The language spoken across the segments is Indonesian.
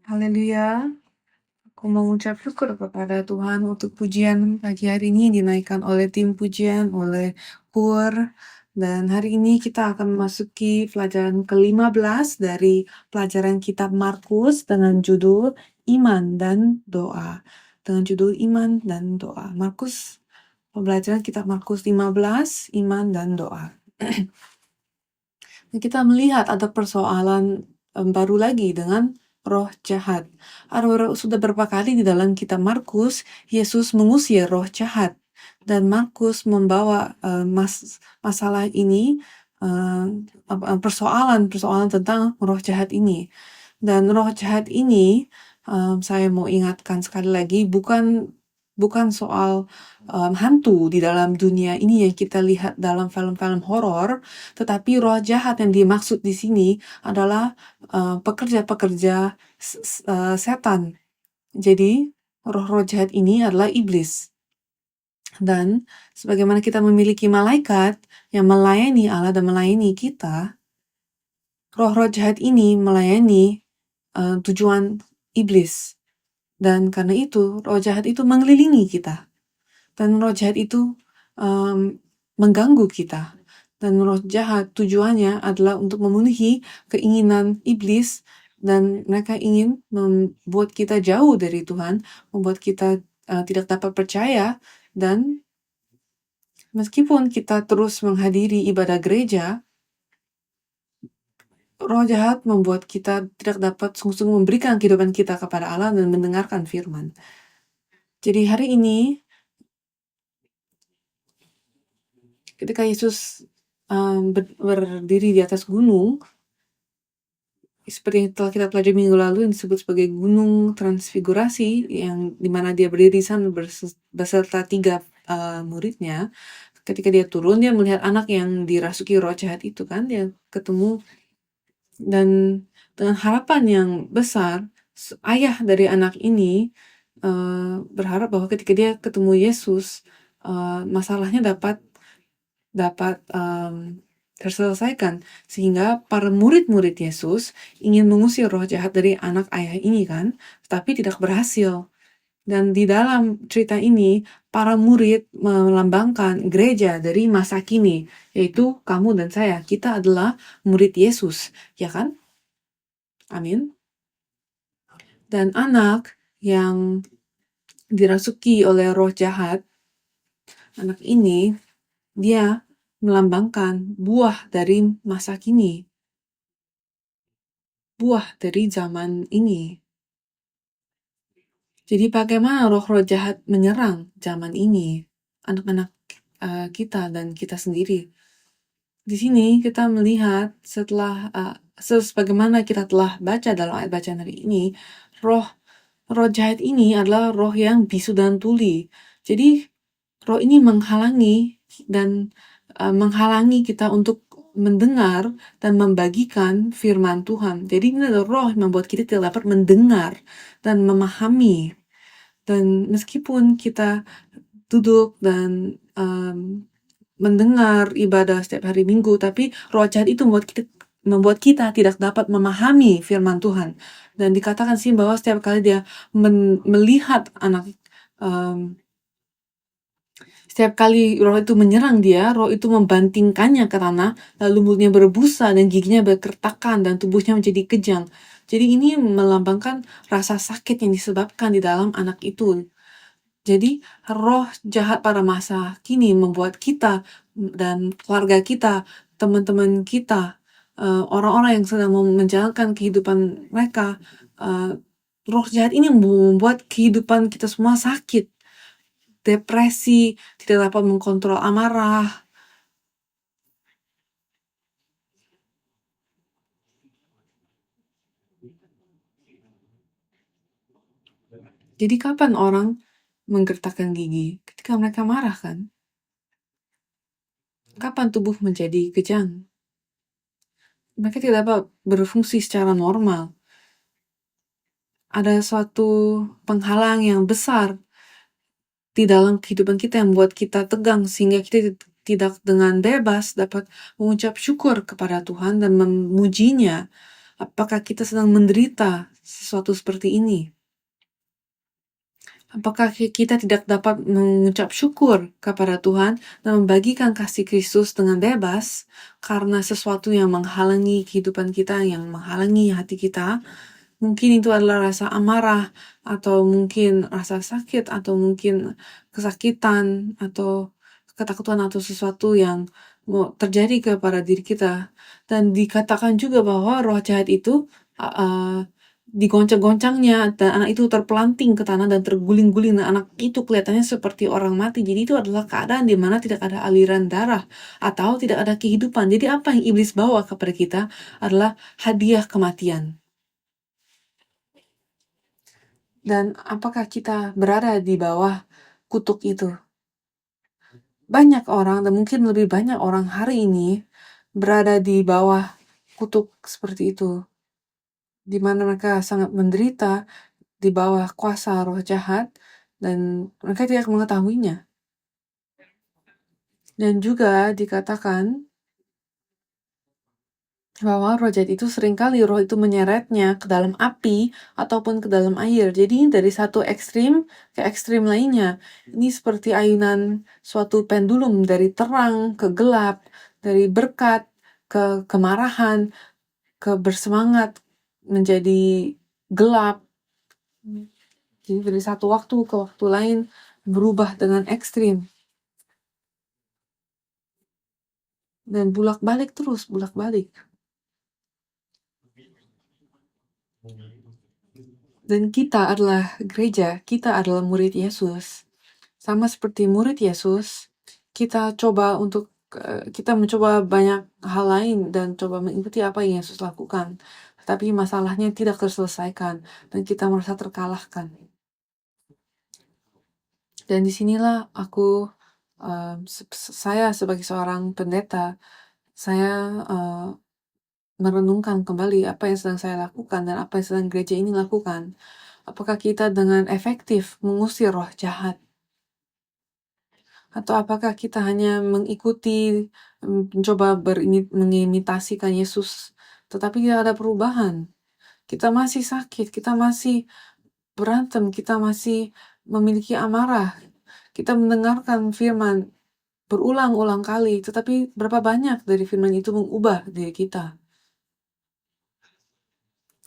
Haleluya. Aku mengucap syukur kepada Tuhan untuk pujian pagi hari ini dinaikkan oleh tim pujian, oleh KUR. Dan hari ini kita akan memasuki pelajaran ke-15 dari pelajaran kitab Markus dengan judul Iman dan Doa. Dengan judul Iman dan Doa. Pembelajaran kitab Markus 15, Iman dan Doa. Dan kita melihat ada persoalan baru lagi dengan roh jahat. Sudah berapa kali di dalam kitab Markus, Yesus mengusir roh jahat. Dan Markus membawa masalah ini, persoalan tentang roh jahat ini. Dan roh jahat ini, saya mau ingatkan sekali lagi, bukan soal hantu di dalam dunia ini yang kita lihat dalam film-film horor, tetapi roh jahat yang dimaksud di sini adalah pekerja-pekerja setan. Jadi roh-roh jahat ini adalah iblis. Dan sebagaimana kita memiliki malaikat yang melayani Allah dan melayani kita, roh-roh jahat ini melayani tujuan iblis. Dan karena itu, roh jahat itu mengelilingi kita. Dan roh jahat itu mengganggu kita. Dan roh jahat tujuannya adalah untuk memenuhi keinginan iblis, dan mereka ingin membuat kita jauh dari Tuhan, membuat kita tidak dapat percaya. Dan meskipun kita terus menghadiri ibadah gereja, roh jahat membuat kita tidak dapat sungguh-sungguh memberikan kehidupan kita kepada Allah dan mendengarkan firman. Jadi hari ini, ketika Yesus berdiri di atas gunung, seperti yang telah kita pelajari minggu lalu, yang disebut sebagai gunung transfigurasi, yang dimana dia berdiri di sana beserta 3 muridnya. Ketika dia turun, dia melihat anak yang dirasuki roh jahat itu kan, dia ketemu, dan dengan harapan yang besar, ayah dari anak ini berharap bahwa ketika dia ketemu Yesus, masalahnya dapat terselesaikan, sehingga para murid-murid Yesus ingin mengusir roh jahat dari anak ayah ini kan, tapi tidak berhasil. Dan di dalam cerita ini, para murid melambangkan gereja dari masa kini, yaitu kamu dan saya. Kita adalah murid Yesus, ya kan? Amin. Dan anak yang dirasuki oleh roh jahat, anak ini, dia melambangkan buah dari masa kini, buah dari zaman ini. Jadi bagaimana roh-roh jahat menyerang zaman ini, anak-anak kita dan kita sendiri. Di sini kita melihat setelah sebagaimana kita telah baca dalam ayat bacaan hari ini, roh jahat ini adalah roh yang bisu dan tuli. Jadi roh ini menghalangi kita untuk mendengar dan membagikan firman Tuhan. Jadi ini adalah roh yang membuat kita tidak dapat mendengar dan memahami. Dan meskipun kita duduk dan mendengar ibadah setiap hari Minggu, tapi roh jahat itu membuat kita tidak dapat memahami firman Tuhan. Dan dikatakan sih bahwa setiap kali dia melihat anak, setiap kali roh itu menyerang dia, roh itu membantingkannya ke tanah, lalu mulutnya berbusa dan giginya berkertakan dan tubuhnya menjadi kejang. Jadi ini melambangkan rasa sakit yang disebabkan di dalam anak itu. Jadi roh jahat pada masa kini membuat kita dan keluarga kita, teman-teman kita, orang-orang yang sedang menjalankan kehidupan mereka, roh jahat ini membuat kehidupan kita semua sakit, depresi, tidak dapat mengkontrol amarah. Jadi kapan orang menggertakkan gigi? Ketika mereka marah kan? Kapan tubuh menjadi kejang? Mereka tidak dapat berfungsi secara normal. Ada suatu penghalang yang besar di dalam kehidupan kita yang membuat kita tegang, sehingga kita tidak dengan bebas dapat mengucap syukur kepada Tuhan dan memujinya. Apakah kita sedang menderita sesuatu seperti ini? Apakah kita tidak dapat mengucap syukur kepada Tuhan dan membagikan kasih Kristus dengan bebas karena sesuatu yang menghalangi kehidupan kita, yang menghalangi hati kita? Mungkin itu adalah rasa amarah, atau mungkin rasa sakit, atau mungkin kesakitan, atau ketakutan, atau sesuatu yang mau terjadi kepada diri kita. Dan dikatakan juga bahwa roh jahat itu digoncang-goncangnya, dan anak itu terpelanting ke tanah dan terguling-guling. Dan anak itu kelihatannya seperti orang mati. Jadi itu adalah keadaan di mana tidak ada aliran darah atau tidak ada kehidupan. Jadi apa yang iblis bawa kepada kita adalah hadiah kematian. Dan apakah kita berada di bawah kutuk itu? Banyak orang, dan mungkin lebih banyak orang hari ini berada di bawah kutuk seperti itu, di mana mereka sangat menderita di bawah kuasa roh jahat dan mereka tidak mengetahuinya. Dan juga dikatakan bahwa roh jahat itu seringkali roh itu menyeretnya ke dalam api ataupun ke dalam air. Jadi dari satu ekstrim ke ekstrim lainnya. Ini seperti ayunan suatu pendulum dari terang ke gelap, dari berkat ke kemarahan, ke bersemangat menjadi gelap. Jadi dari satu waktu ke waktu lain berubah dengan ekstrim. Dan bulak-balik terus, bulak-balik. Dan kita adalah gereja, kita adalah murid Yesus. Sama seperti murid Yesus, kita mencoba banyak hal lain dan coba mengikuti apa yang Yesus lakukan. Tapi masalahnya tidak terselesaikan dan kita merasa terkalahkan. Dan disinilah saya sebagai seorang pendeta, saya merenungkan kembali apa yang sedang saya lakukan dan apa yang sedang gereja ini lakukan. Apakah kita dengan efektif mengusir roh jahat? Atau apakah kita hanya mengikuti, mencoba mengimitasikan Yesus, tetapi tidak ada perubahan? Kita masih sakit, kita masih berantem, kita masih memiliki amarah. Kita mendengarkan firman berulang-ulang kali, tetapi berapa banyak dari firman itu mengubah diri kita?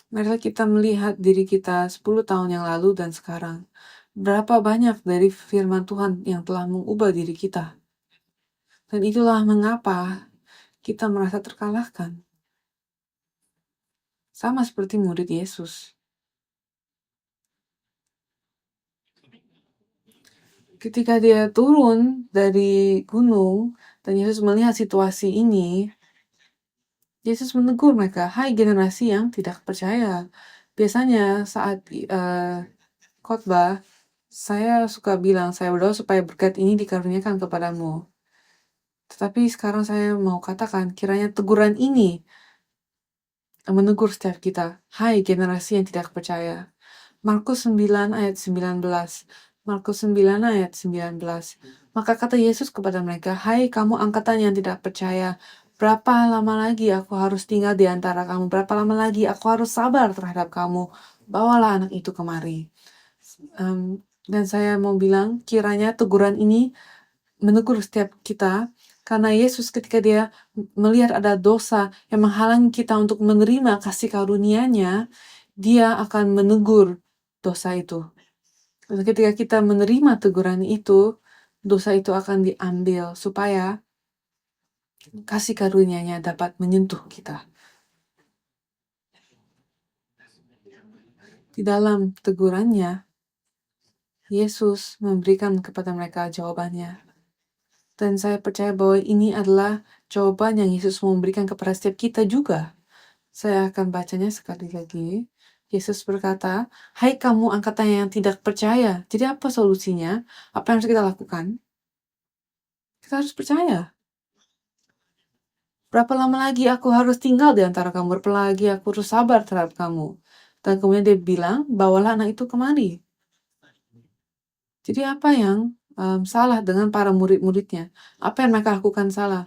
Marilah kita melihat diri kita 10 tahun yang lalu dan sekarang. Berapa banyak dari firman Tuhan yang telah mengubah diri kita? Dan itulah mengapa kita merasa terkalahkan. Sama seperti murid Yesus. Ketika dia turun dari gunung dan Yesus melihat situasi ini, Yesus menegur mereka, "Hai generasi yang tidak percaya." Biasanya saat khotbah, saya suka bilang, saya berdoa supaya berkat ini dikaruniakan kepadamu. Tetapi sekarang saya mau katakan, kiranya teguran ini menegur setiap kita. Hai generasi yang tidak percaya. Markus 9 ayat 19. Markus 9 ayat 19. Maka kata Yesus kepada mereka, "Hai kamu angkatan yang tidak percaya, berapa lama lagi aku harus tinggal di antara kamu? Berapa lama lagi aku harus sabar terhadap kamu? Bawalah anak itu kemari." Dan saya mau bilang, kiranya teguran ini menegur setiap kita, karena Yesus ketika dia melihat ada dosa yang menghalangi kita untuk menerima kasih karunia-Nya, dia akan menegur dosa itu. Dan ketika kita menerima teguran itu, dosa itu akan diambil supaya kasih karunia-Nya dapat menyentuh kita. Di dalam tegurannya, Yesus memberikan kepada mereka jawabannya. Dan saya percaya bahwa ini adalah jawaban yang Yesus mau memberikan kepada setiap kita juga. Saya akan bacanya sekali lagi. Yesus berkata, "Hai kamu angkatan yang tidak percaya." Jadi apa solusinya? Apa yang harus kita lakukan? Kita harus percaya. Berapa lama lagi aku harus tinggal di antara kamu? Berapa lagi aku harus sabar terhadap kamu? Dan kemudian dia bilang, bawalah anak itu kemari. Jadi apa yang salah dengan para murid-muridnya? Apa yang mereka lakukan salah?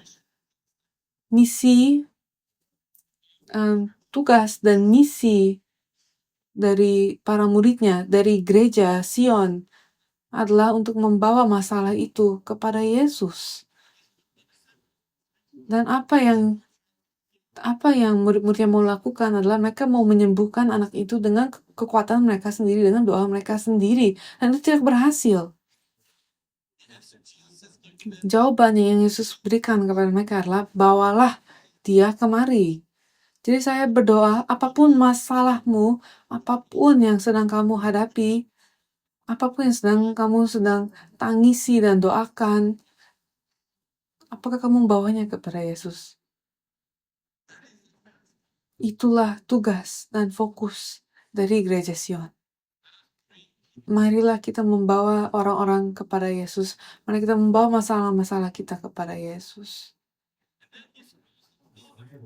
Misi tugas dan misi dari para muridnya, dari gereja Sion, adalah untuk membawa masalah itu kepada Yesus. Dan apa yang murid-muridnya mau lakukan adalah mereka mau menyembuhkan anak itu dengan kekuatan mereka sendiri, dengan doa mereka sendiri. Dan itu tidak berhasil. Jawabannya yang Yesus berikan kepada mereka adalah, bawalah dia kemari. Jadi saya berdoa, apapun masalahmu, apapun yang sedang kamu hadapi, apapun yang kamu sedang tangisi dan doakan, apakah kamu membawanya kepada Yesus? Itulah tugas dan fokus dari Gereja Sion. Marilah kita membawa orang-orang kepada Yesus. Mari kita membawa masalah-masalah kita kepada Yesus.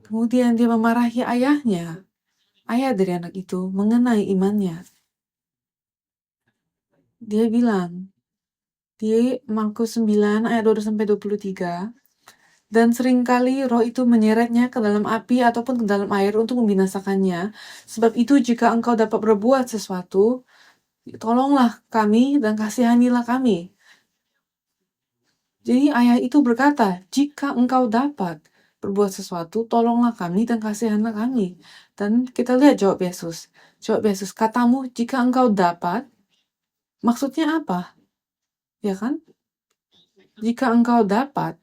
Kemudian dia memarahi ayahnya, ayah dari anak itu, mengenai imannya. Dia bilang di Markus 9 ayat 20-23, dan seringkali roh itu menyeretnya ke dalam api ataupun ke dalam air untuk membinasakannya. Sebab itu jika engkau dapat berbuat sesuatu, tolonglah kami dan kasihanilah kami. Jadi ayah itu berkata, jika engkau dapat berbuat sesuatu, tolonglah kami dan kasihanilah kami. Dan kita lihat jawab Yesus. Jawab Yesus, katamu jika engkau dapat, maksudnya apa? Ya kan? Jika engkau dapat,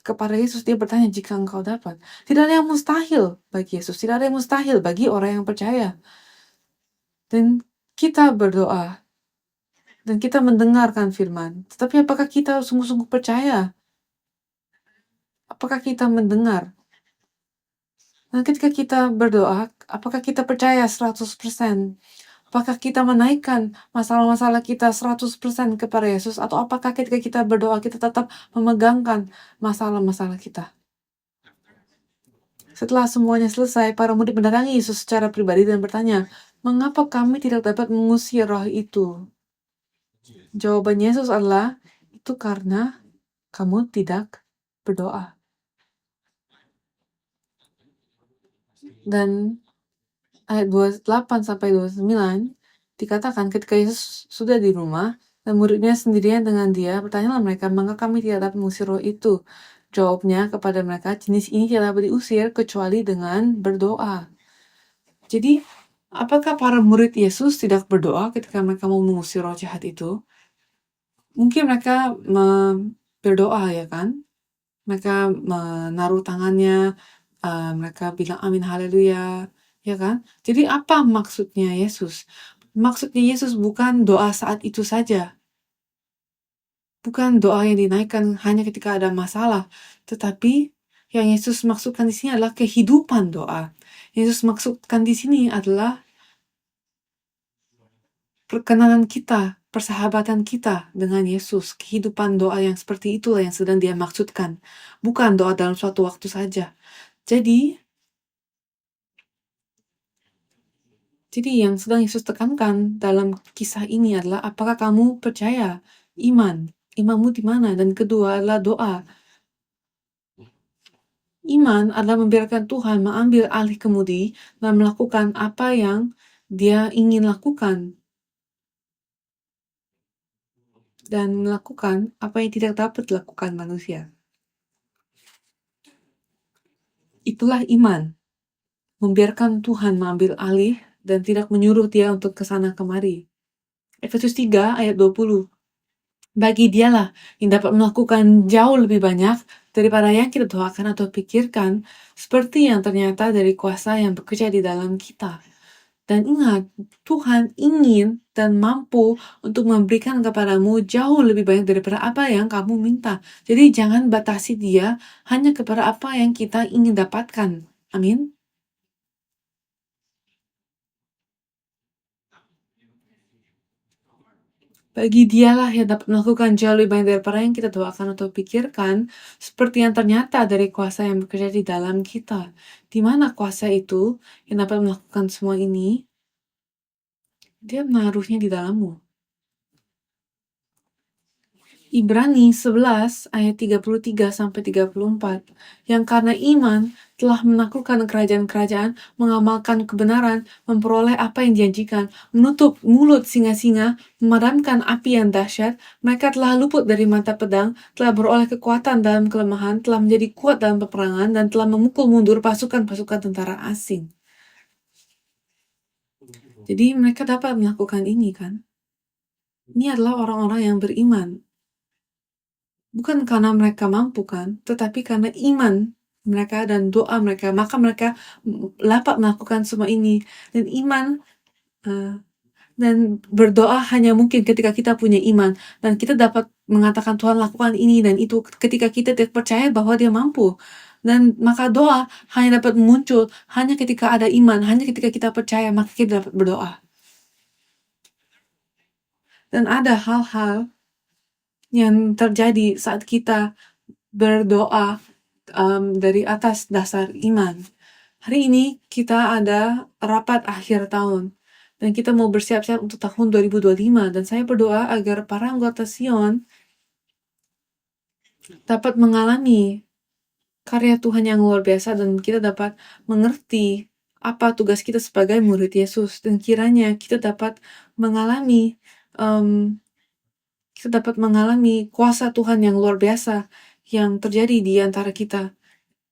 kepada Yesus dia bertanya jika engkau dapat. Tidak ada yang mustahil bagi Yesus. Tidak ada yang mustahil bagi orang yang percaya. Dan kita berdoa. Dan kita mendengarkan firman. Tetapi apakah kita sungguh-sungguh percaya? Apakah kita mendengar? Dan ketika kita berdoa, apakah kita percaya 100%? Apakah kita menaikkan masalah-masalah kita 100% kepada Yesus? Atau apakah ketika kita berdoa, kita tetap memegangkan masalah-masalah kita? Setelah semuanya selesai, para murid mendatangi Yesus secara pribadi dan bertanya, mengapa kami tidak dapat mengusir roh itu? Jawaban Yesus adalah, itu karena kamu tidak berdoa. Dan ayat 28-29 dikatakan ketika Yesus sudah di rumah dan muridnya sendirian dengan dia, bertanyalah mereka, mengapa kami tidak dapat mengusir roh itu? Jawabnya kepada mereka, jenis ini tidak dapat diusir kecuali dengan berdoa. Jadi, apakah para murid Yesus tidak berdoa ketika mereka mau mengusir roh jahat itu? Mungkin mereka berdoa, ya kan? Mereka menaruh tangannya, mereka bilang amin haleluya, ya kan? Jadi apa maksudnya Yesus? Maksudnya Yesus bukan doa saat itu saja. Bukan doa yang dinaikkan hanya ketika ada masalah, tetapi yang Yesus maksudkan di sini adalah kehidupan doa. Yesus maksudkan di sini adalah perkenalan kita, persahabatan kita dengan Yesus. Kehidupan doa yang seperti itulah yang sedang dia maksudkan. Bukan doa dalam suatu waktu saja. Jadi yang sedang Yesus tekankan dalam kisah ini adalah apakah kamu percaya iman? Imanmu di mana? Dan kedua adalah doa. Iman adalah membiarkan Tuhan mengambil alih kemudi dan melakukan apa yang dia ingin lakukan. Dan melakukan apa yang tidak dapat dilakukan manusia. Itulah iman. Membiarkan Tuhan mengambil alih dan tidak menyuruh dia untuk kesana kemari. Efesus 3 ayat 20. Bagi dialah yang dapat melakukan jauh lebih banyak daripada yang kita doakan atau pikirkan, seperti yang ternyata dari kuasa yang bekerja di dalam kita. Dan ingat, Tuhan ingin dan mampu untuk memberikan kepadamu jauh lebih banyak daripada apa yang kamu minta. Jadi jangan batasi dia hanya kepada apa yang kita ingin dapatkan. Amin. Bagi dialah yang dapat melakukan jauh lebih banyak daripada yang kita doakan atau pikirkan, seperti yang ternyata dari kuasa yang bekerja di dalam kita. Di mana kuasa itu yang dapat melakukan semua ini? Dia menaruhnya di dalammu. Ibrani 11 ayat 33-34, yang karena iman telah menaklukkan kerajaan-kerajaan, mengamalkan kebenaran, memperoleh apa yang dijanjikan, menutup mulut singa-singa, memadamkan api yang dahsyat, mereka telah luput dari mata pedang, telah beroleh kekuatan dalam kelemahan, telah menjadi kuat dalam peperangan, dan telah memukul mundur pasukan-pasukan tentara asing. Jadi mereka dapat melakukan ini kan. Ini adalah orang-orang yang beriman. Bukan karena mereka mampu kan, tetapi karena iman mereka dan doa mereka, maka mereka dapat melakukan semua ini. Dan iman dan berdoa hanya mungkin ketika kita punya iman, dan kita dapat mengatakan Tuhan lakukan ini dan itu ketika kita tidak percaya bahwa dia mampu. Dan maka doa hanya dapat muncul hanya ketika ada iman, hanya ketika kita percaya, maka kita dapat berdoa. Dan ada hal-hal yang terjadi saat kita berdoa dari atas dasar iman. Hari ini kita ada rapat akhir tahun dan kita mau bersiap-siap untuk tahun 2025, dan saya berdoa agar para anggota Sion dapat mengalami karya Tuhan yang luar biasa dan kita dapat mengerti apa tugas kita sebagai murid Yesus, dan kiranya kita dapat mengalami kuasa Tuhan yang luar biasa yang terjadi di antara kita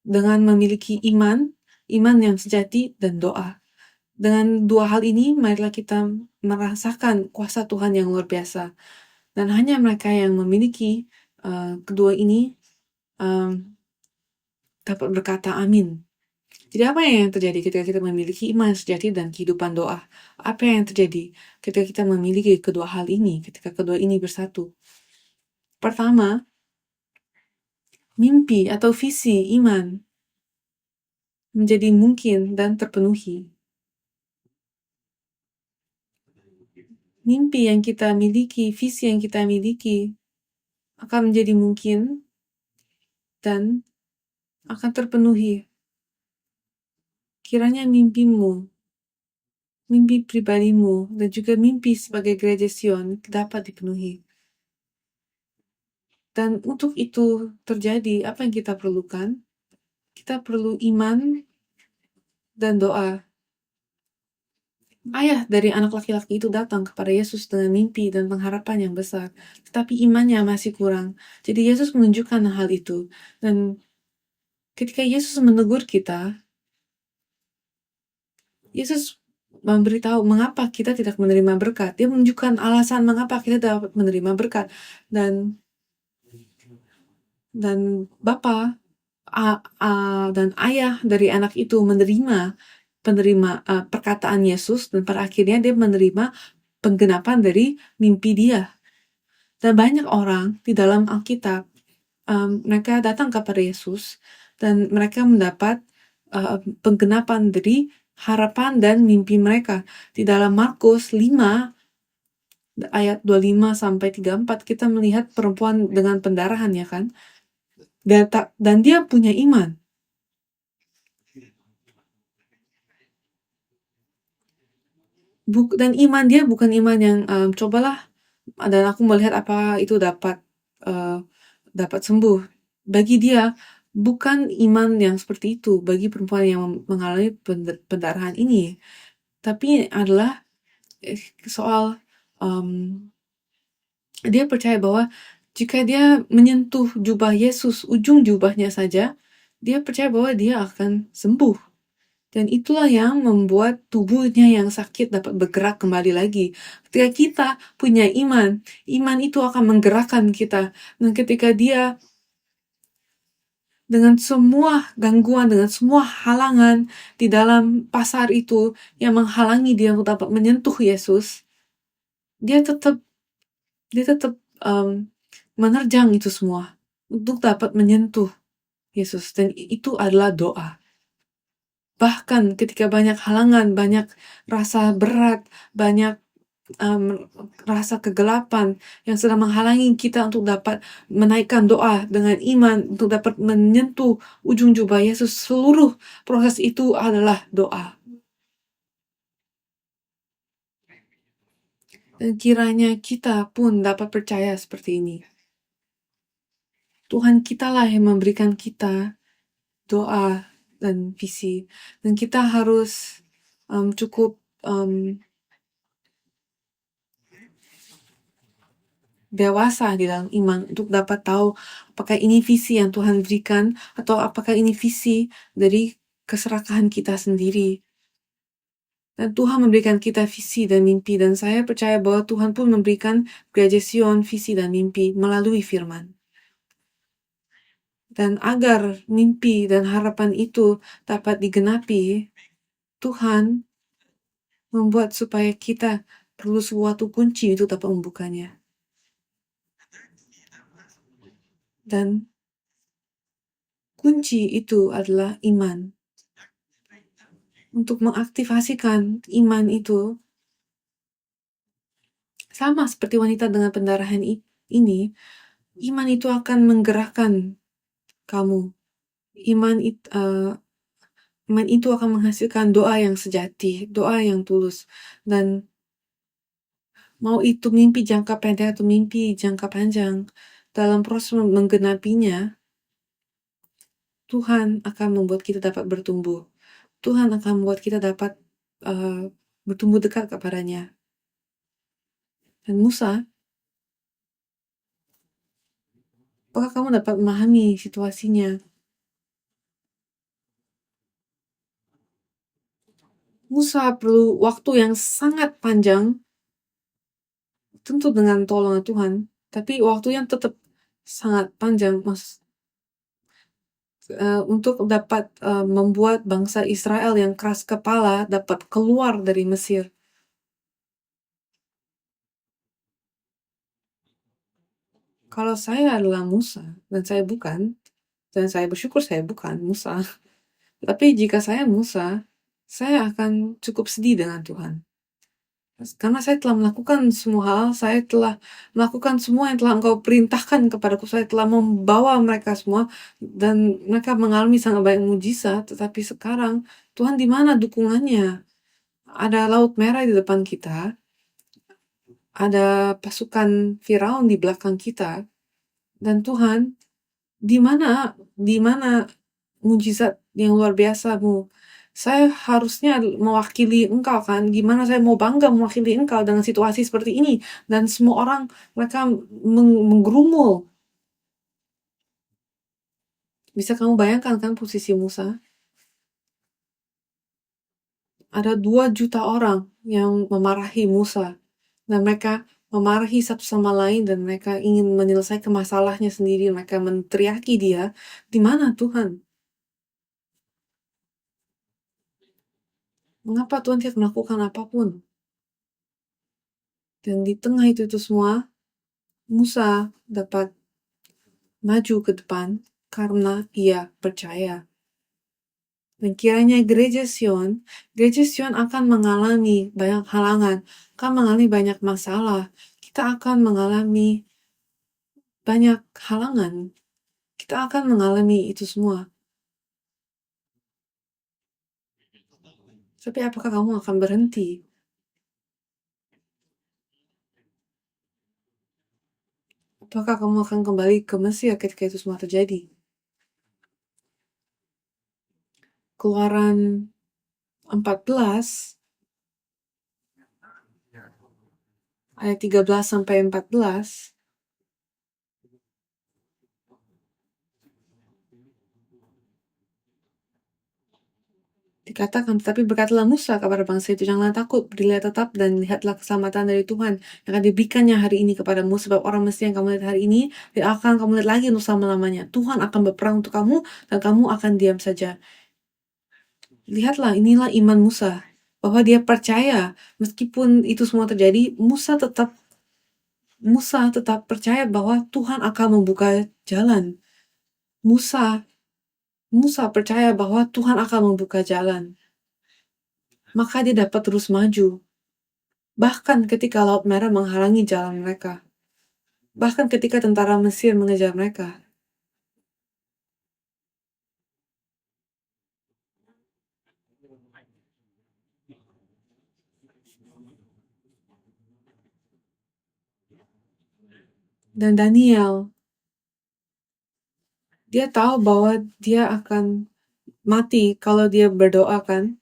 dengan memiliki iman yang sejati dan doa. Dengan dua hal ini, marilah kita merasakan kuasa Tuhan yang luar biasa. Dan hanya mereka yang memiliki kedua ini dapat berkata amin. Jadi apa yang terjadi ketika kita memiliki iman sejati dan kehidupan doa? Apa yang terjadi ketika kita memiliki kedua hal ini, ketika kedua ini bersatu? Pertama, mimpi atau visi iman menjadi mungkin dan terpenuhi. Mimpi yang kita miliki, visi yang kita miliki akan menjadi mungkin dan akan terpenuhi. Kiranya mimpimu, mimpi pribadimu, dan juga mimpi sebagai gereja Sion dapat dipenuhi. Dan untuk itu terjadi, apa yang kita perlukan? Kita perlu iman dan doa. Ayah dari anak laki-laki itu datang kepada Yesus dengan mimpi dan pengharapan yang besar, tetapi imannya masih kurang. Jadi Yesus menunjukkan hal itu. Dan ketika Yesus menegur kita, Yesus memberitahu mengapa kita tidak menerima berkat. Dia menunjukkan alasan mengapa kita dapat menerima berkat. Dan Bapa dan ayah dari anak itu menerima perkataan Yesus, dan pada akhirnya dia menerima penggenapan dari mimpi dia. Dan banyak orang di dalam Alkitab, mereka datang kepada Yesus dan mereka mendapat penggenapan dari harapan dan mimpi mereka. Di dalam Markus 5 ayat 25-34 kita melihat perempuan dengan pendarahan, ya kan? Dan dia punya iman. Dan iman dia bukan iman yang cobalah dan aku melihat apa itu dapat sembuh. Bagi dia bukan iman yang seperti itu bagi perempuan yang mengalami pendarahan ini, tapi adalah soal dia percaya bahwa jika dia menyentuh jubah Yesus, ujung jubahnya saja, dia percaya bahwa dia akan sembuh. Dan itulah yang membuat tubuhnya yang sakit dapat bergerak kembali lagi. Ketika kita punya iman itu akan menggerakkan kita. Dan ketika dia dengan semua gangguan, dengan semua halangan di dalam pasar itu yang menghalangi dia untuk dapat menyentuh Yesus, dia tetap menerjang itu semua untuk dapat menyentuh Yesus. Dan itu adalah doa. Bahkan ketika banyak halangan, banyak rasa berat, banyak rasa kegelapan yang sedang menghalangi kita untuk dapat menaikkan doa dengan iman, untuk dapat menyentuh ujung jubah Yesus, seluruh proses itu adalah doa. Dan kiranya kita pun dapat percaya seperti ini. Tuhan kitalah yang memberikan kita doa dan visi. Dan kita harus cukup dewasa di dalam iman untuk dapat tahu apakah ini visi yang Tuhan berikan atau apakah ini visi dari keserakahan kita sendiri. Dan Tuhan memberikan kita visi dan mimpi, dan saya percaya bahwa Tuhan pun memberikan Gereja Sion visi dan mimpi melalui firman. Dan agar mimpi dan harapan itu dapat digenapi, Tuhan membuat supaya kita perlu suatu kunci untuk dapat membukanya. Dan kunci itu adalah iman. Untuk mengaktifasikan iman itu, sama seperti wanita dengan pendarahan ini, iman itu akan menggerakkan kamu. Iman itu akan menghasilkan doa yang sejati, doa yang tulus. Dan mau itu mimpi jangka pendek atau mimpi jangka panjang, dalam proses menggenapinya, Tuhan akan membuat kita dapat bertumbuh. Tuhan akan membuat kita dapat bertumbuh dekat kepadanya. Dan Musa, apakah kamu dapat memahami situasinya? Musa perlu waktu yang sangat panjang, tentu dengan tolongan Tuhan, tapi waktu yang tetap sangat panjang, untuk dapat membuat bangsa Israel yang keras kepala dapat keluar dari Mesir. Kalau saya adalah Musa, dan saya bukan, dan saya bersyukur saya bukan Musa, tapi jika saya Musa, saya akan cukup sedih dengan Tuhan. Karena saya telah melakukan semua hal, saya telah melakukan semua yang telah Engkau perintahkan kepadaku, saya telah membawa mereka semua, dan mereka mengalami sangat banyak mujizat, tetapi sekarang, Tuhan di mana dukungannya? Ada Laut Merah di depan kita, ada pasukan Firaun di belakang kita, dan Tuhan, di mana mujizat yang luar biasamu? Saya harusnya mewakili Engkau kan, gimana saya mau bangga mewakili Engkau dengan situasi seperti ini, dan semua orang mereka menggerumul. Bisa kamu bayangkan kan posisi Musa? Ada 2 juta orang yang memarahi Musa, dan mereka memarahi satu sama lain, dan mereka ingin menyelesaikan masalahnya sendiri, mereka meneriaki dia, di mana Tuhan? Mengapa Tuhan tidak melakukan apapun? Dan di tengah itu semua, Musa dapat maju ke depan karena ia percaya. Dan kiranya Gereja Sion akan mengalami banyak halangan, akan mengalami banyak masalah. Kita akan mengalami banyak halangan. Kita akan mengalami itu semua. Tapi apakah kamu akan berhenti? Apakah kamu akan kembali ke Mesir ketika itu semua terjadi? Keluaran 14 ayat 13 sampai 14 dikatakan, tetapi berkatalah Musa kepada bangsa itu, janganlah takut, berdirilah tetap dan lihatlah keselamatan dari Tuhan yang akan diberikannya hari ini kepadamu, sebab orang Mesir yang kamu lihat hari ini tidak akan kamu lihat lagi untuk selama-lamanya. Tuhan akan berperang untuk kamu dan kamu akan diam saja. Lihatlah, inilah iman Musa, bahwa dia percaya meskipun itu semua terjadi, Musa tetap percaya bahwa Tuhan akan membuka jalan. Musa percaya bahwa Tuhan akan membuka jalan. Maka dia dapat terus maju. Bahkan ketika Laut Merah menghalangi jalan mereka. Bahkan ketika tentara Mesir mengejar mereka. Dan Daniel Dia tahu bahwa dia akan mati kalau dia berdoa kan.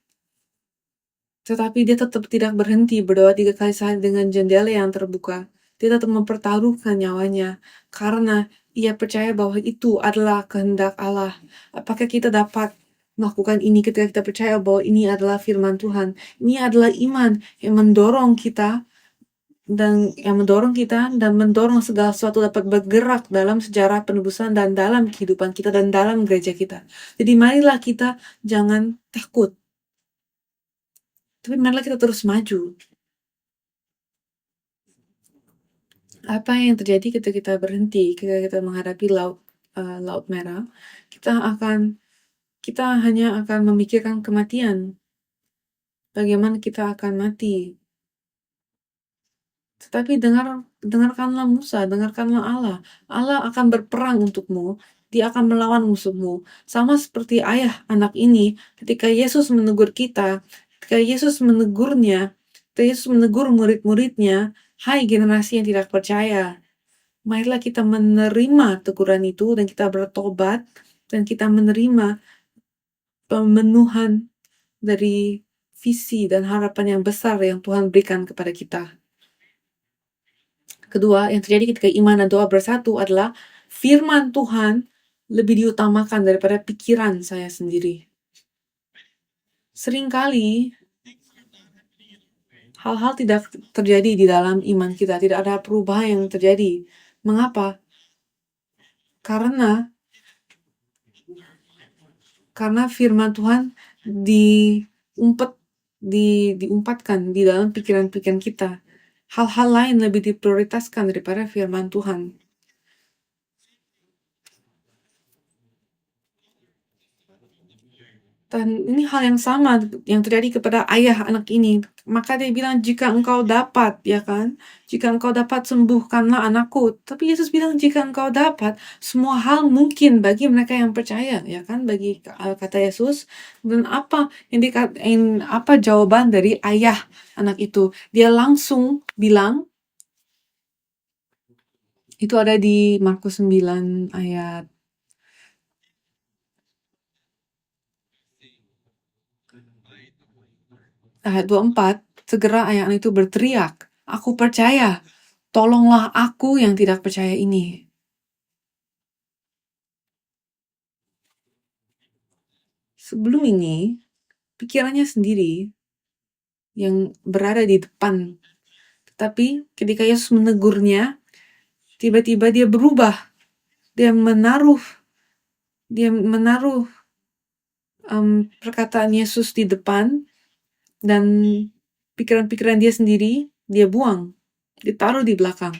Tetapi dia tetap tidak berhenti berdoa 3 kali sehari dengan jendela yang terbuka. Dia tetap mempertaruhkan nyawanya karena ia percaya bahwa itu adalah kehendak Allah. Apakah kita dapat melakukan ini ketika kita percaya bahwa ini adalah firman Tuhan? Ini adalah iman yang mendorong kita dan mendorong segala sesuatu dapat bergerak dalam sejarah penebusan dan dalam kehidupan kita dan dalam gereja kita. Jadi marilah kita jangan takut. Tapi marilah kita terus maju. Apa yang terjadi ketika kita berhenti, ketika kita menghadapi laut merah, kita hanya akan memikirkan kematian. Bagaimana kita akan mati. Tetapi dengarkanlah Musa, dengarkanlah Allah. Allah akan berperang untukmu. Dia akan melawan musuhmu. Sama seperti ayah anak ini, ketika Yesus menegur kita, ketika Yesus menegurnya, ketika Yesus menegur murid-muridnya, hai generasi yang tidak percaya, marilah kita menerima teguran itu dan kita bertobat dan kita menerima pemenuhan dari visi dan harapan yang besar yang Tuhan berikan kepada kita. Kedua, yang terjadi ketika iman dan doa bersatu adalah firman Tuhan lebih diutamakan daripada pikiran saya sendiri. Seringkali hal-hal tidak terjadi di dalam iman kita, tidak ada perubahan yang terjadi. Mengapa? Karena firman Tuhan diumpatkan di dalam pikiran-pikiran kita. Hal-hal lain lebih diprioritaskan daripada firman Tuhan. Dan ini hal yang sama yang terjadi kepada ayah anak ini. Maka dia bilang, jika engkau dapat, ya kan? Jika engkau dapat, sembuhkanlah anakku. Tapi Yesus bilang, jika engkau dapat, semua hal mungkin bagi mereka yang percaya, ya kan? Bagi kata Yesus. Dan apa jawaban dari ayah anak itu? Dia langsung bilang, itu ada di Markus 9 ayat 24, segera ayah anak itu berteriak, aku percaya, tolonglah aku yang tidak percaya ini. Sebelum ini, pikirannya sendiri yang berada di depan. Tapi ketika Yesus menegurnya, tiba-tiba dia berubah. Dia menaruh perkataan Yesus di depan dan pikiran-pikiran dia sendiri dia buang, ditaruh di belakang.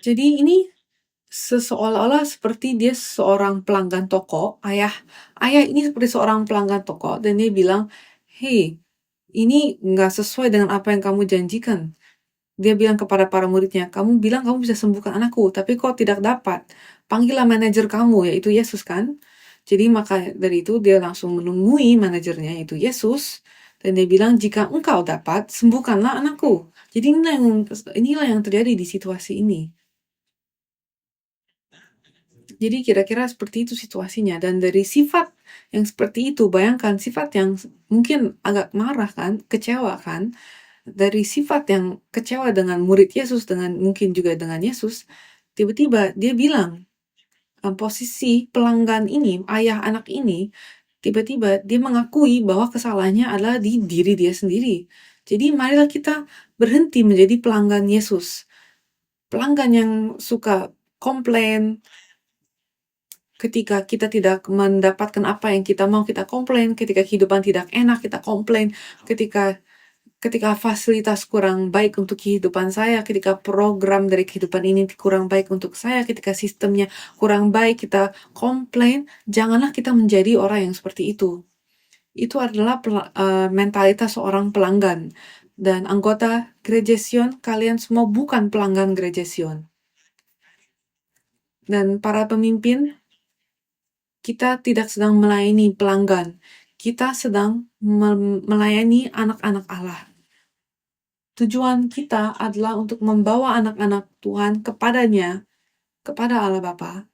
Jadi ini seolah-olah seperti dia seorang pelanggan toko, ayah ini seperti seorang pelanggan toko, dan dia bilang, hey, ini nggak sesuai dengan apa yang kamu janjikan. Dia bilang kepada para muridnya, kamu bilang kamu bisa sembuhkan anakku, tapi kok tidak dapat. Panggillah manajer kamu, yaitu Yesus kan. Jadi maka dari itu dia langsung menemui manajernya, yaitu Yesus, dan dia bilang, jika engkau dapat, sembuhkanlah anakku. Jadi inilah yang terjadi di situasi ini. Jadi kira-kira seperti itu situasinya. Dan dari sifat yang seperti itu, bayangkan sifat yang mungkin agak marah kan, kecewa kan. Dari sifat yang kecewa dengan murid Yesus, mungkin juga dengan Yesus, tiba-tiba dia bilang, posisi pelanggan ini, ayah anak ini, tiba-tiba dia mengakui bahwa kesalahannya adalah di diri dia sendiri. Jadi marilah kita berhenti menjadi pelanggan Yesus. Pelanggan yang suka komplain, ketika kita tidak mendapatkan apa yang kita mau, kita komplain. Ketika kehidupan tidak enak, kita komplain. Ketika fasilitas kurang baik untuk kehidupan saya, ketika program dari kehidupan ini kurang baik untuk saya, ketika sistemnya kurang baik, kita komplain. Janganlah kita menjadi orang yang seperti itu. Itu adalah mentalitas seorang pelanggan. Dan anggota Gereja Sion, kalian semua bukan pelanggan Gereja Sion. Dan para pemimpin, kita tidak sedang melayani pelanggan. Kita sedang melayani anak-anak Allah. tujuan kita adalah untuk membawa anak-anak Tuhan kepadanya, kepada Allah Bapa.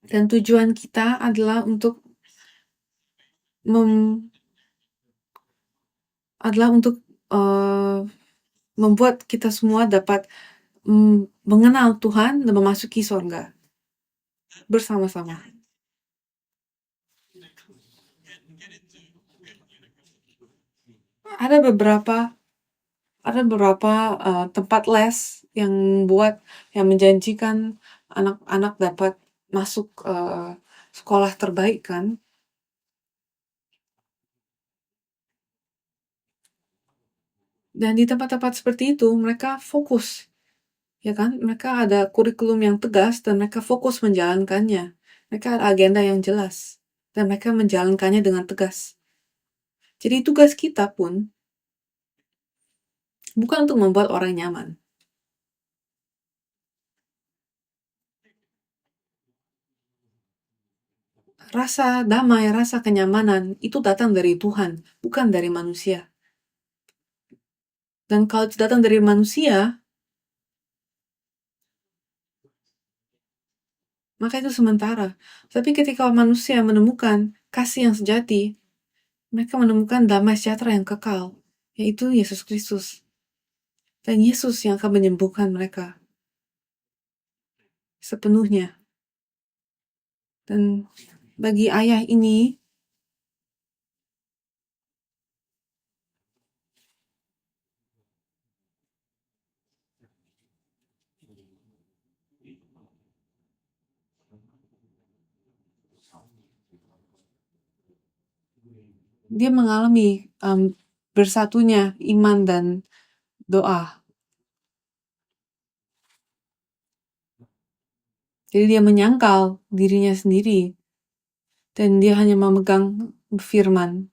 Dan tujuan kita adalah untuk membuat kita semua dapat mengenal Tuhan dan memasuki sorga bersama-sama. Ada beberapa tempat les yang menjanjikan anak-anak dapat masuk sekolah terbaik kan. Dan di tempat-tempat seperti itu mereka fokus, ya kan? Mereka ada kurikulum yang tegas dan mereka fokus menjalankannya. Mereka ada agenda yang jelas dan mereka menjalankannya dengan tegas. Jadi tugas kita pun bukan untuk membuat orang nyaman. Rasa damai, rasa kenyamanan itu datang dari Tuhan, bukan dari manusia. Dan kalau itu datang dari manusia, maka itu sementara. Tapi ketika manusia menemukan kasih yang sejati, mereka menemukan damai sejahtera yang kekal, yaitu Yesus Kristus. Dan Yesus yang akan menyembuhkan mereka sepenuhnya. Dan bagi ayah ini, dia mengalami bersatunya iman dan doa. Jadi dia menyangkal dirinya sendiri dan dia hanya memegang firman.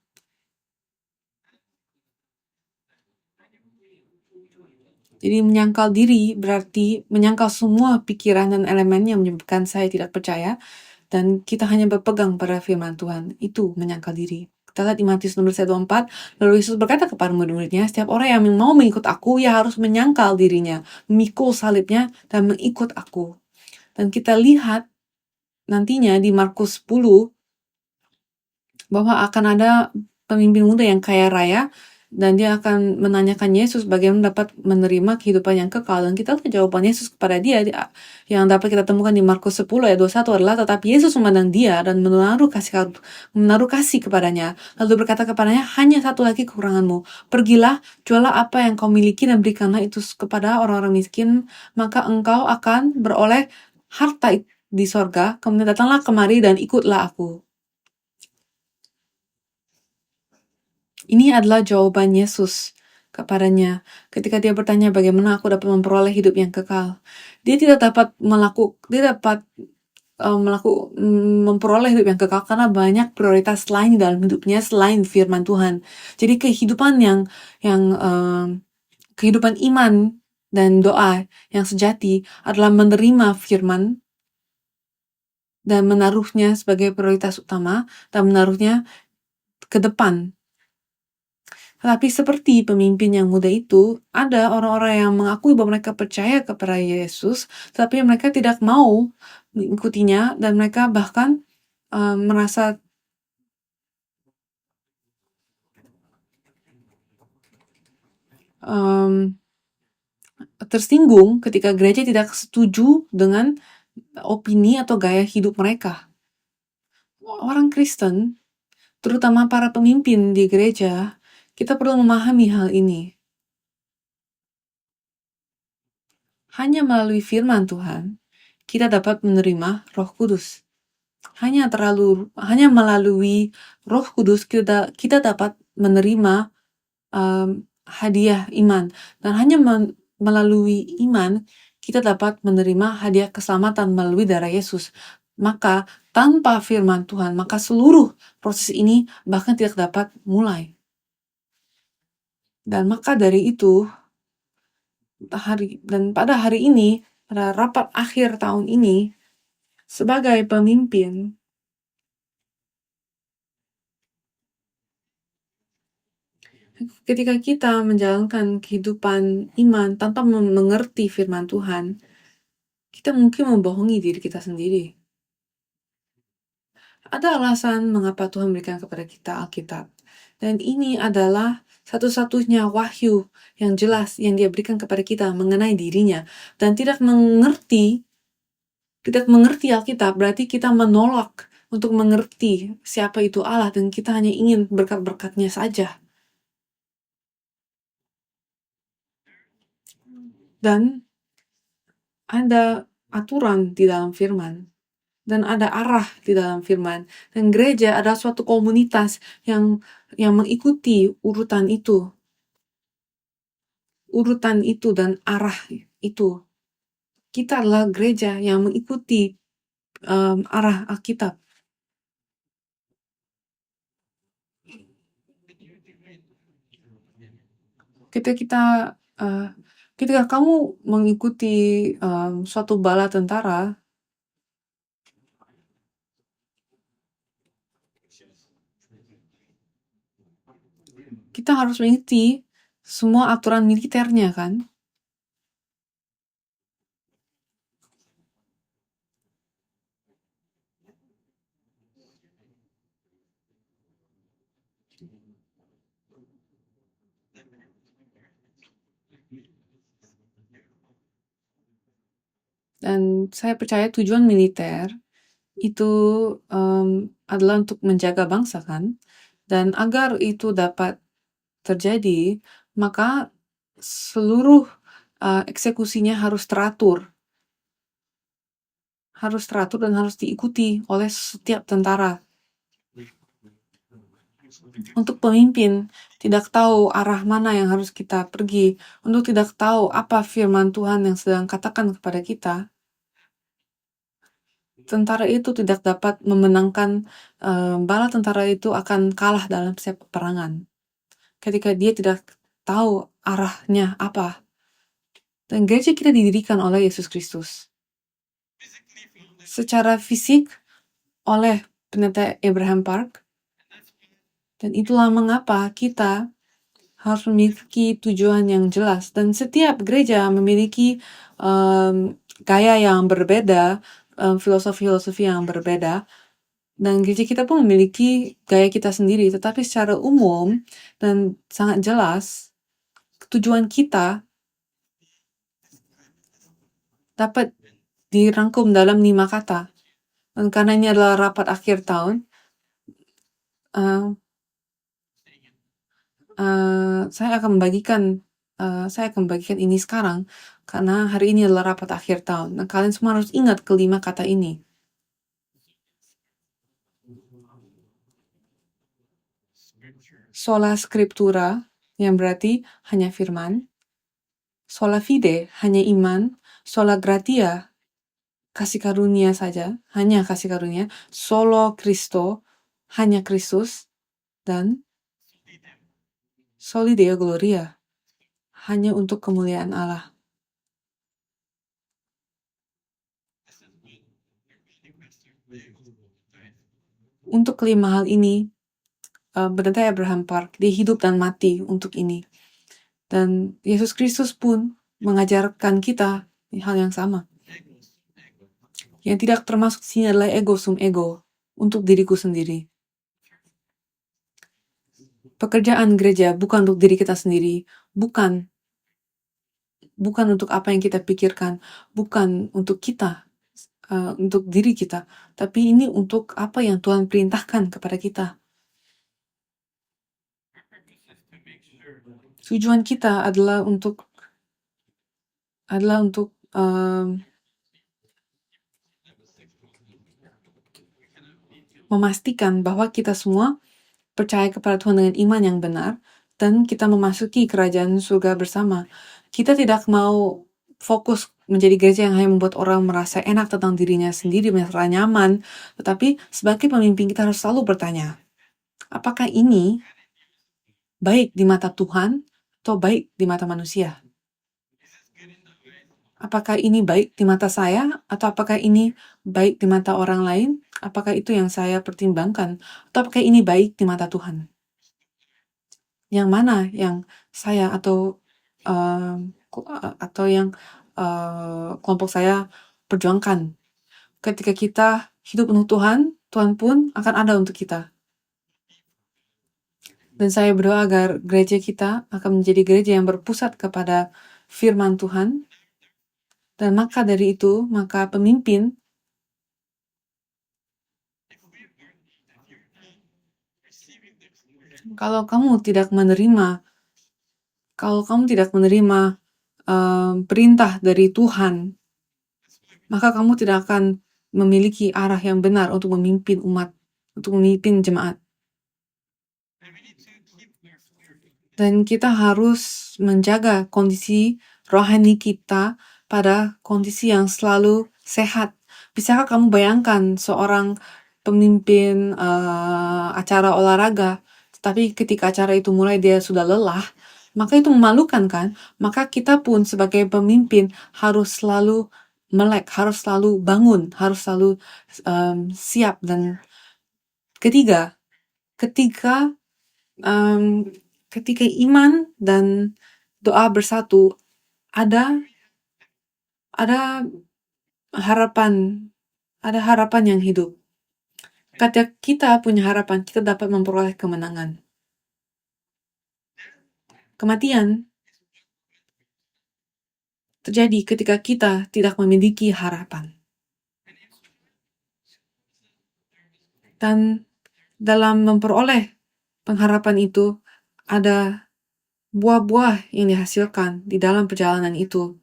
Jadi menyangkal diri berarti menyangkal semua pikiran dan elemen yang menyebabkan saya tidak percaya dan kita hanya berpegang pada firman Tuhan. Itu menyangkal diri. Kita lihat di Matius nomor 24, lalu Yesus berkata kepada murid-muridnya, setiap orang yang mau mengikut aku, ia harus menyangkal dirinya, memikul salibnya, dan mengikut aku. Dan kita lihat nantinya di Markus 10, bahwa akan ada pemimpin muda yang kaya raya, dan dia akan menanyakan Yesus bagaimana dapat menerima kehidupan yang kekal. Dan kita lihat jawaban Yesus kepada dia yang dapat kita temukan di Markus 10 ayat 21 adalah, tetapi Yesus memandang dia dan menaruh kasih kepadanya, lalu berkata kepadanya, hanya satu lagi kekuranganmu, pergilah, jualah apa yang kau miliki dan berikanlah itu kepada orang-orang miskin, maka engkau akan beroleh harta di sorga, kemudian datanglah kemari dan ikutlah aku. Ini adalah jawaban Yesus kepadanya ketika dia bertanya bagaimana aku dapat memperoleh hidup yang kekal. Dia tidak dapat memperoleh hidup yang kekal karena banyak prioritas lain dalam hidupnya selain firman Tuhan. Jadi kehidupan iman dan doa yang sejati adalah menerima firman dan menaruhnya sebagai prioritas utama dan menaruhnya ke depan. Tetapi seperti pemimpin yang muda itu, ada orang-orang yang mengakui bahwa mereka percaya kepada Yesus, tetapi mereka tidak mau mengikutinya dan mereka bahkan merasa tersinggung ketika gereja tidak setuju dengan opini atau gaya hidup mereka. Orang Kristen, terutama para pemimpin di gereja, kita perlu memahami hal ini. Hanya melalui firman Tuhan, kita dapat menerima Roh Kudus. Hanya melalui Roh Kudus kita dapat menerima hadiah iman, dan hanya melalui iman kita dapat menerima hadiah keselamatan melalui darah Yesus. Maka tanpa firman Tuhan, maka seluruh proses ini bahkan tidak dapat mulai. Dan maka dari itu, pada hari ini, pada rapat akhir tahun ini, sebagai pemimpin, Ketika kita menjalankan kehidupan iman tanpa mengerti firman Tuhan, kita mungkin membohongi diri kita sendiri. Ada alasan mengapa Tuhan berikan kepada kita Alkitab. Dan ini adalah satu-satunya wahyu yang jelas yang Dia berikan kepada kita mengenai dirinya. Dan tidak mengerti Alkitab berarti kita menolak untuk mengerti siapa itu Allah dan kita hanya ingin berkat-berkatnya saja. Dan ada aturan di dalam firman. Dan ada arah di dalam firman. Dan gereja adalah suatu komunitas yang mengikuti urutan itu dan arah itu. Kita adalah gereja yang mengikuti arah Alkitab. Ketika kamu mengikuti suatu bala tentara, kita harus mengikuti semua aturan militernya, kan? Dan saya percaya tujuan militer itu adalah untuk menjaga bangsa, kan? Dan agar itu dapat terjadi, maka seluruh eksekusinya harus teratur dan harus diikuti oleh setiap tentara. Untuk pemimpin tidak tahu arah mana yang harus kita pergi, untuk tidak tahu apa firman Tuhan yang sedang katakan kepada kita, tentara itu tidak dapat memenangkan, bala tentara itu akan kalah dalam setiap peperangan. Ketika dia tidak tahu arahnya apa. Dan gereja kita didirikan oleh Yesus Kristus. Secara fisik oleh pendeta Abraham Park. Dan itulah mengapa kita harus memiliki tujuan yang jelas. Dan setiap gereja memiliki gaya yang berbeda, filosofi yang berbeda. Dan gereja kita pun memiliki gaya kita sendiri. Tetapi secara umum dan sangat jelas, tujuan kita dapat dirangkum dalam 5 kata. Dan karena ini adalah rapat akhir tahun, saya akan membagikan ini sekarang karena hari ini adalah rapat akhir tahun. Nah, kalian semua harus ingat kelima kata ini. Sola scriptura, yang berarti hanya firman. Sola fide, hanya iman. Sola gratia, kasih karunia saja, hanya kasih karunia. Solo Christo, hanya Kristus. Dan Soli Deo Gloria, hanya untuk kemuliaan Allah. Untuk kelima hal ini, pendeta Abraham Park, dia hidup dan mati untuk ini. Dan Yesus Kristus pun mengajarkan kita hal yang sama. Yang tidak termasuk sini adalah ego sum ego, untuk diriku sendiri. Pekerjaan gereja bukan untuk diri kita sendiri, bukan untuk apa yang kita pikirkan, bukan untuk kita, untuk diri kita, tapi ini untuk apa yang Tuhan perintahkan kepada kita. Tujuan kita adalah untuk memastikan bahwa kita semua percaya kepada Tuhan dengan iman yang benar dan kita memasuki kerajaan surga bersama. Kita tidak mau fokus menjadi gereja yang hanya membuat orang merasa enak tentang dirinya sendiri, merasa nyaman, tetapi sebagai pemimpin kita harus selalu bertanya, apakah ini baik di mata Tuhan atau baik di mata manusia? Apakah ini baik di mata saya atau apakah ini baik di mata orang lain? Apakah itu yang saya pertimbangkan? Atau apakah ini baik di mata Tuhan? yang mana yang saya atau yang kelompok saya perjuangkan. Ketika kita hidup untuk Tuhan, Tuhan pun akan ada untuk kita. Dan saya berdoa agar gereja kita akan menjadi gereja yang berpusat kepada firman Tuhan. Dan maka dari itu, maka pemimpin, kalau kamu tidak menerima perintah dari Tuhan, maka kamu tidak akan memiliki arah yang benar untuk memimpin umat, untuk memimpin jemaat. Dan kita harus menjaga kondisi rohani kita pada kondisi yang selalu sehat. Bisakah kamu bayangkan seorang pemimpin acara olahraga, tetapi ketika acara itu mulai dia sudah lelah, maka itu memalukan kan? Maka kita pun sebagai pemimpin harus selalu melek, harus selalu bangun, harus selalu siap. Dan ketiga, ketika iman dan doa bersatu, ada harapan yang hidup. Ketika kita punya harapan, kita dapat memperoleh kemenangan. Kematian terjadi ketika kita tidak memiliki harapan. Dan dalam memperoleh pengharapan itu, ada buah-buah yang dihasilkan di dalam perjalanan itu.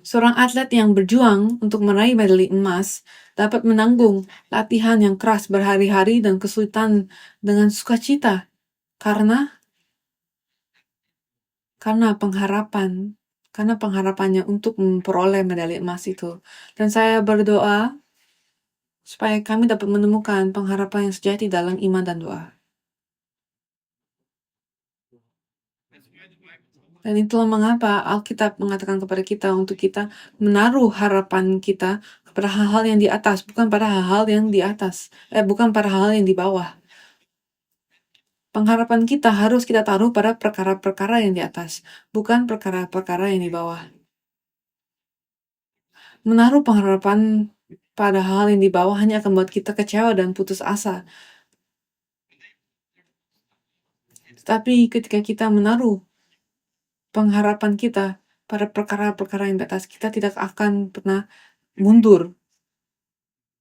Seorang atlet yang berjuang untuk meraih medali emas dapat menanggung latihan yang keras berhari-hari dan kesulitan dengan sukacita karena pengharapannya untuk memperoleh medali emas itu. Dan saya berdoa supaya kami dapat menemukan pengharapan yang sejati dalam iman dan doa. Dan itulah mengapa Alkitab mengatakan kepada kita untuk kita menaruh harapan kita kepada hal-hal yang di atas, bukan pada hal-hal yang di atas, bukan pada hal yang di bawah. Pengharapan kita harus kita taruh pada perkara-perkara yang di atas, bukan perkara-perkara yang di bawah. Menaruh pengharapan pada hal yang di bawah hanya akan membuat kita kecewa dan putus asa. Tapi ketika kita menaruh pengharapan kita pada perkara-perkara yang di atas, kita tidak akan pernah mundur.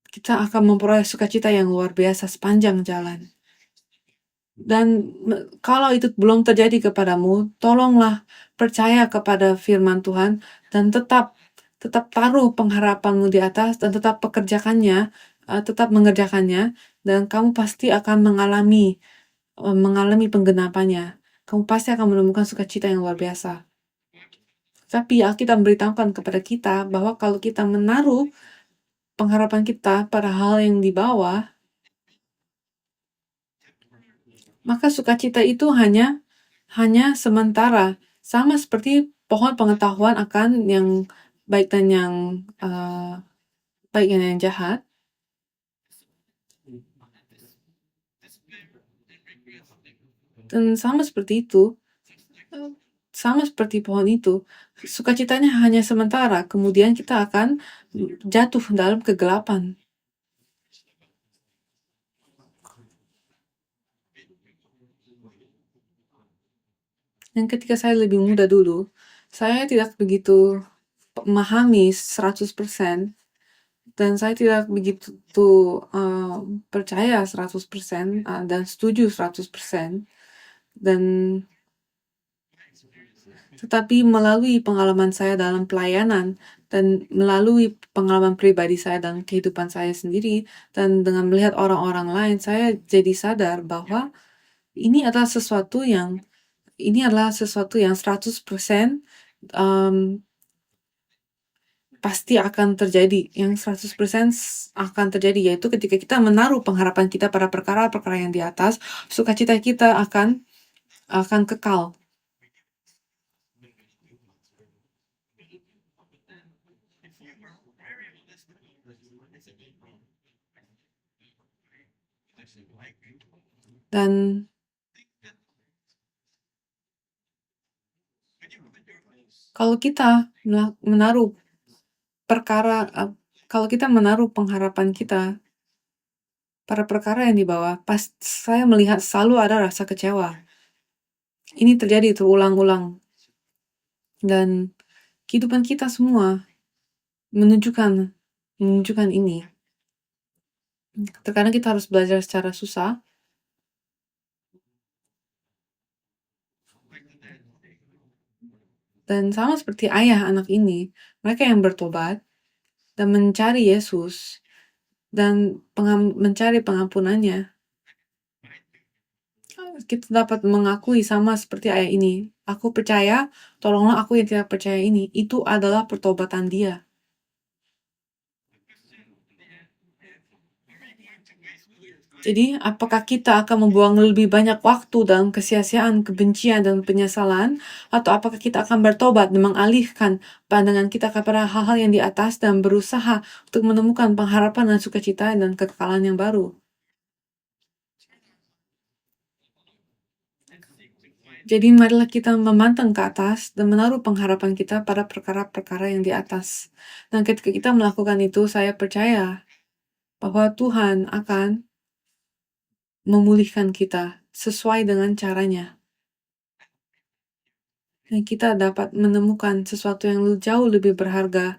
Kita akan memperoleh sukacita yang luar biasa sepanjang jalan. Dan kalau itu belum terjadi kepadamu, tolonglah percaya kepada firman Tuhan dan tetap taruh pengharapanmu di atas dan tetap mengerjakannya, dan kamu pasti akan mengalami penggenapannya. Kamu pasti akan menemukan sukacita yang luar biasa. Tapi Alkitab memberitahukan kepada kita bahwa kalau kita menaruh pengharapan kita pada hal yang di bawah, maka sukacita itu hanya sementara, sama seperti pohon pengetahuan akan yang baik dan yang jahat. Dan sama seperti itu, sama seperti pohon itu, sukacitanya hanya sementara, kemudian kita akan jatuh dalam kegelapan. Dan ketika saya lebih muda dulu, saya tidak begitu memahami 100%, dan saya tidak begitu percaya 100% dan setuju 100%. Tetapi melalui pengalaman saya dalam pelayanan dan melalui pengalaman pribadi saya dalam kehidupan saya sendiri dan dengan melihat orang-orang lain, saya jadi sadar bahwa ini adalah sesuatu yang 100% pasti akan terjadi. Yang 100% akan terjadi, yaitu ketika kita menaruh pengharapan kita pada perkara-perkara yang di atas, sukacita kita akan kekal. Dan kalau kita menaruh kalau kita menaruh pengharapan kita pada perkara yang di bawah, saya melihat selalu ada rasa kecewa. Ini terjadi terulang-ulang. Dan kehidupan kita semua menunjukkan ini. Terkadang kita harus belajar secara susah. Dan sama seperti ayah anak ini, mereka yang bertobat dan mencari Yesus dan mencari pengampunannya. Kita dapat mengakui sama seperti ayah ini. Aku percaya, tolonglah aku yang tidak percaya ini. Itu adalah pertobatan dia. Jadi, apakah kita akan membuang lebih banyak waktu dalam kesia-siaan, kebencian, dan penyesalan? Atau apakah kita akan bertobat dan mengalihkan pandangan kita kepada hal-hal yang di atas dan berusaha untuk menemukan pengharapan dan sukacita dan kekekalan yang baru? Jadi marilah kita memantang ke atas dan menaruh pengharapan kita pada perkara-perkara yang di atas. Dan ketika kita melakukan itu, saya percaya bahwa Tuhan akan memulihkan kita sesuai dengan caranya. Dan kita dapat menemukan sesuatu yang jauh lebih berharga,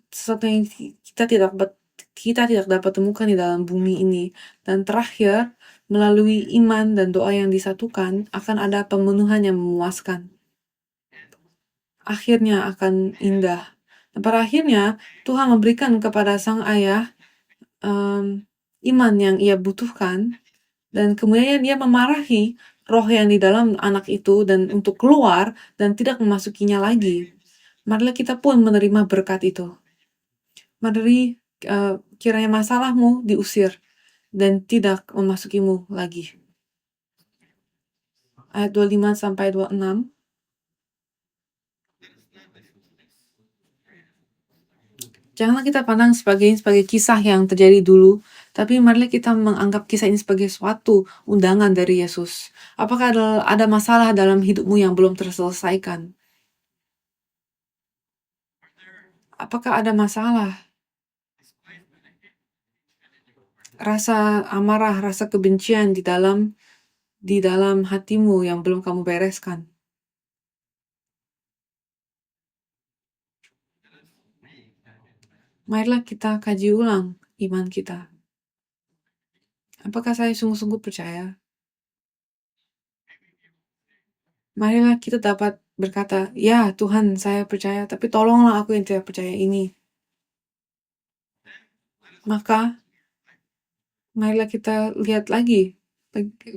sesuatu yang kita tidak dapat temukan di dalam bumi ini. Dan terakhir, melalui iman dan doa yang disatukan, akan ada pemenuhan yang memuaskan. Akhirnya akan indah. Dan pada akhirnya, Tuhan memberikan kepada sang ayah iman yang ia butuhkan, dan kemudian dia memarahi roh yang di dalam anak itu dan untuk keluar dan tidak memasukinya lagi. Marilah kita pun menerima berkat itu. Mari kiranya masalahmu diusir dan tidak memasukimu lagi. Ayat 25 sampai 26. Janganlah kita pandang sebagai kisah yang terjadi dulu, tapi marilah kita menganggap kisah ini sebagai suatu undangan dari Yesus. Apakah ada masalah dalam hidupmu yang belum terselesaikan? Apakah ada masalah? Rasa amarah, rasa kebencian di dalam hatimu yang belum kamu bereskan. Marilah kita kaji ulang iman kita. Apakah saya sungguh-sungguh percaya? Marilah kita dapat berkata, ya Tuhan saya percaya, tapi tolonglah aku yang tidak percaya ini. Maka, marilah kita lihat lagi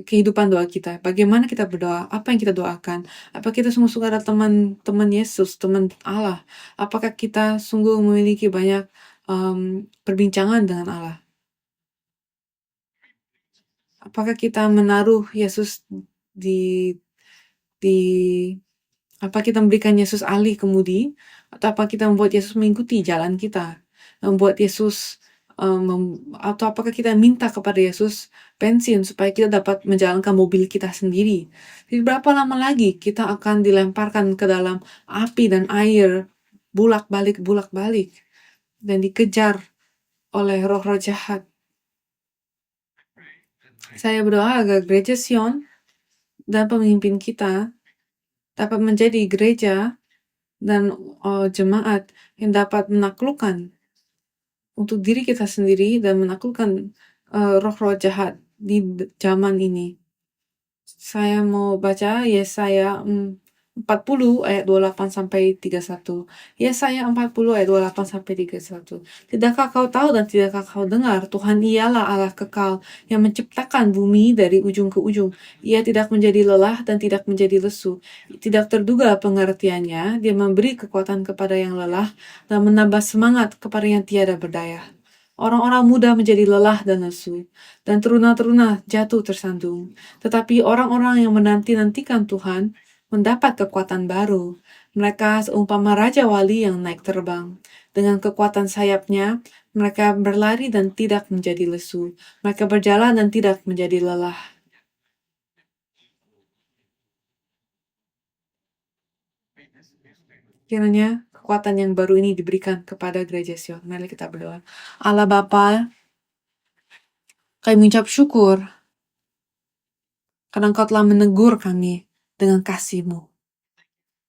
kehidupan doa kita. Bagaimana kita berdoa? Apa yang kita doakan? Apa kita sungguh-sungguh ada teman Yesus, teman Allah? Apakah kita sungguh memiliki banyak perbincangan dengan Allah? Apakah kita menaruh Yesus apa kita memberikan Yesus alih kemudi? Atau apa kita membuat Yesus mengikuti jalan kita? Membuat Yesus atau apakah kita minta kepada Yesus bensin supaya kita dapat menjalankan mobil kita sendiri? Jadi berapa lama lagi kita akan dilemparkan ke dalam api dan air bulak-balik dan dikejar oleh roh-roh jahat? Saya berdoa agar gereja Sion dan pemimpin kita dapat menjadi gereja dan jemaat yang dapat menaklukkan untuk diri kita sendiri dan menaklukkan roh-roh jahat di zaman ini. Saya mau baca Yesaya 40 ayat 28 sampai 31. Yesaya 40 ayat 28 sampai 31. Tidakkah kau tahu dan tidakkah kau dengar? Tuhan ialah Allah kekal yang menciptakan bumi dari ujung ke ujung. Ia tidak menjadi lelah dan tidak menjadi lesu. Tidak terduga pengertiannya. Dia memberi kekuatan kepada yang lelah dan menambah semangat kepada yang tiada berdaya. Orang-orang muda menjadi lelah dan lesu, dan teruna-teruna jatuh tersandung. Tetapi orang-orang yang menanti-nantikan Tuhan mendapat kekuatan baru. Mereka seumpama Raja Wali yang naik terbang. Dengan kekuatan sayapnya, Mereka berlari dan tidak menjadi lesu. Mereka berjalan dan tidak menjadi lelah. Kiranya kekuatan yang baru ini diberikan kepada gereja Sion. Mari kita berdoa. Allah Bapa, kami mengucap syukur karena Engkau telah menegur kami dengan kasih-Mu.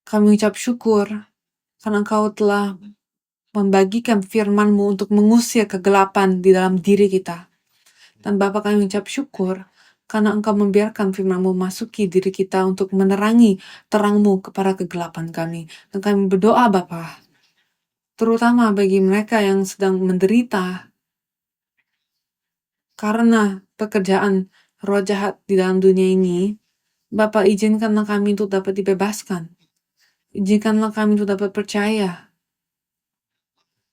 Kami mengucap syukur karena Engkau telah membagikan firman-Mu untuk mengusir kegelapan di dalam diri kita. Dan Bapa, kami mengucap syukur karena Engkau membiarkan firman-Mu masuki diri kita untuk menerangi terang-Mu kepada kegelapan kami. Dan kami berdoa Bapa, terutama bagi mereka yang sedang menderita karena pekerjaan roh jahat di dalam dunia ini. Bapa, izinkanlah kami untuk dapat dibebaskan. Izinkanlah kami untuk dapat percaya.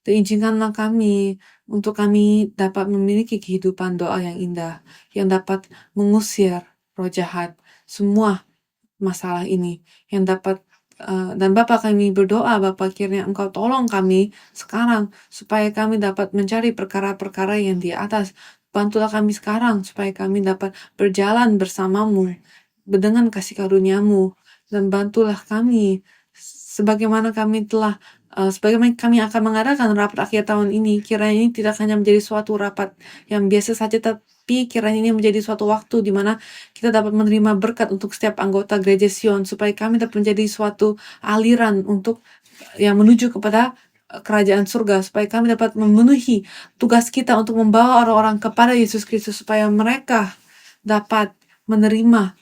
Dan izinkanlah kami untuk kami dapat memiliki kehidupan doa yang indah, yang dapat mengusir roh jahat, semua masalah ini, yang dapat dan Bapa, kami berdoa Bapa, kiranya Engkau tolong kami sekarang supaya kami dapat mencari perkara-perkara yang di atas. Bantulah kami sekarang supaya kami dapat berjalan bersamamu dengan kasih karunia-Mu, dan bantulah kami sebagaimana kami akan mengadakan rapat akhir tahun ini. Kiranya ini tidak hanya menjadi suatu rapat yang biasa saja, tapi kiranya ini menjadi suatu waktu di mana kita dapat menerima berkat untuk setiap anggota gereja Sion, supaya kami dapat menjadi suatu aliran untuk yang menuju kepada kerajaan surga, supaya kami dapat memenuhi tugas kita untuk membawa orang-orang kepada Yesus Kristus, supaya mereka dapat menerima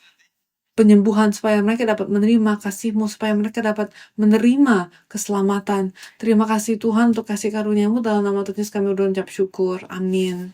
penyembuhan, supaya mereka dapat menerima kasih-Mu, supaya mereka dapat menerima keselamatan. Terima kasih Tuhan untuk kasih karunia-Mu, dalam nama Tuhan Yesus kami berdoa dan ucap syukur. Amin.